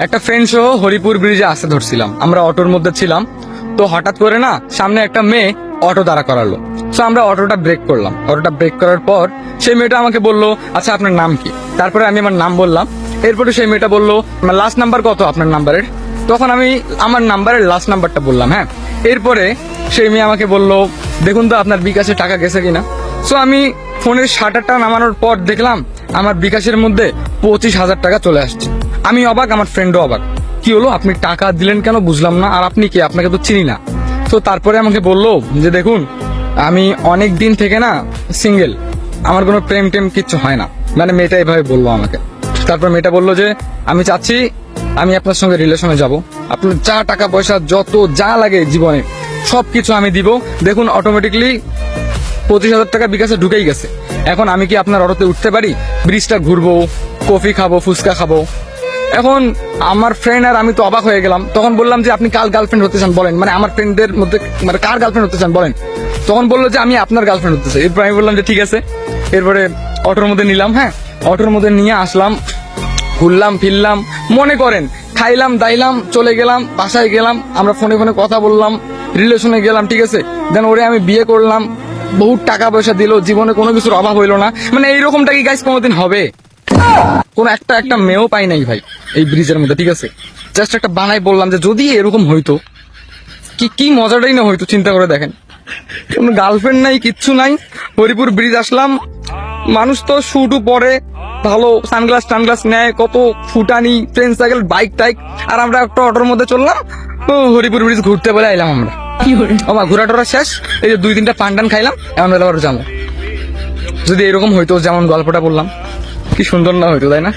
একটা ফ্রেন্ড সহ হরিপুর ব্রিজে আসতে ধরছিলাম, আমরা অটোর মধ্যে ছিলাম। তো হঠাৎ করে না সামনে একটা মেয়ে অটো দাঁড়া করালো। তো আমরা অটোটা ব্রেক করলাম। অটোটা ব্রেক করার পর সেই মেয়েটা আমাকে বললো, আচ্ছা আপনার নাম কি? তারপরে আমি আমার নাম বললাম। এরপরে সেই মেয়েটা বললো, লাস্ট নাম্বার কত আপনার নাম্বারের? তখন আমি আমার নাম্বারের লাস্ট নাম্বারটা বললাম। হ্যাঁ, এরপরে সেই মেয়ে আমাকে বললো, দেখুন তো আপনার বিকাশে টাকা গেছে কিনা। সো আমি ফোনের শাটারটা নামানোর পর দেখলাম আমার বিকাশের মধ্যে 25,000 টাকা চলে আসছে। আমি অবাক, আমার ফ্রেন্ডও অবাক। কি হলো, আপনি টাকা দিলেন কেন বুঝলাম না, আর আপনি কি, আপনাকে তো চিনি না। তো তারপরে আমাকে বললো যে দেখুন আমি অনেক দিন থেকে না সিঙ্গেল, আমার কোনো প্রেম টেম কিচ্ছু হয় না, মানে মেয়েটা এভাবে বললো আমাকে। তারপর মেয়েটা বললো যে আমি চাচ্ছি আমি আপনার সঙ্গে রিলেশনে যাব, আপনার যা টাকা পয়সা যত যা লাগে জীবনে সবকিছু আমি দিব। দেখুন অটোমেটিকলি 25,000 টাকা বিকাশে ঢুকেই গেছে। এখন আমি কি আপনার অটোতে উঠতে পারি, ব্রিজটা ঘুরবো, কফি খাবো, ফুচকা খাবো। এখন আমার ফ্রেন্ড আর আমি তো অবাক হয়ে গেলাম। তখন বললাম যে আপনি কার গার্লফ্রেন্ড হতে চান বলেন, মানে আমার ফ্রেন্ডদের মধ্যে মানে কার গার্লফ্রেন্ড হতে চান বলেন। তখন বললো যে আমি আপনার গার্লফ্রেন্ড হতে চাই। এরপর আমি বললাম যে ঠিক আছে। এরপরে অটোর মধ্যে নিলাম। হ্যাঁ, অটোর মধ্যে নিয়ে আসলাম, ঘুরলাম ফিরলাম, মনে করেন খাইলাম দাইলাম, চলে গেলাম, বাসায় গেলাম, আমরা ফোনে ফোনে কথা বললাম, রিলেশনে গেলাম, ঠিক আছে। দেন ওরে আমি বিয়ে করলাম, বহুত টাকা পয়সা দিল, জীবনে কোনো কিছুর অভাব হইলো না। মানে এইরকমটা কি গাইস কোনোদিন হবে? কোন একটা মেয়েও পাই নাই ভাই এই ব্রিজের মধ্যে, ঠিক আছে। জাস্ট একটা বানাই বললাম যে যদি এরকম হইতো কি কি মজাটাই না হইতো, চিন্তা করে দেখেন। কোনো গার্লফ্রেন্ড নাই, কিচ্ছু নাই, হরিপুর ব্রিজ আসলাম। মানুষ তো শুটু পরে, ভালো সানগ্লাস টানগ্লাস নেয়, কত ফুটানি, ট্রেন সাইকেল, বাইক টাইক, আর আমরা একটা অটোর মধ্যে চললাম। ও হরিপুর ব্রিজ ঘুরতে বলে আইলাম আমরা। আমার ঘোরা টোরা শেষ, এই যে 2-3টা পান টান খাইলাম, এমন আবার যাবো। যদি এরকম হইতো যেমন গল্পটা বললাম, কি সুন্দর না হইতো, তাই না?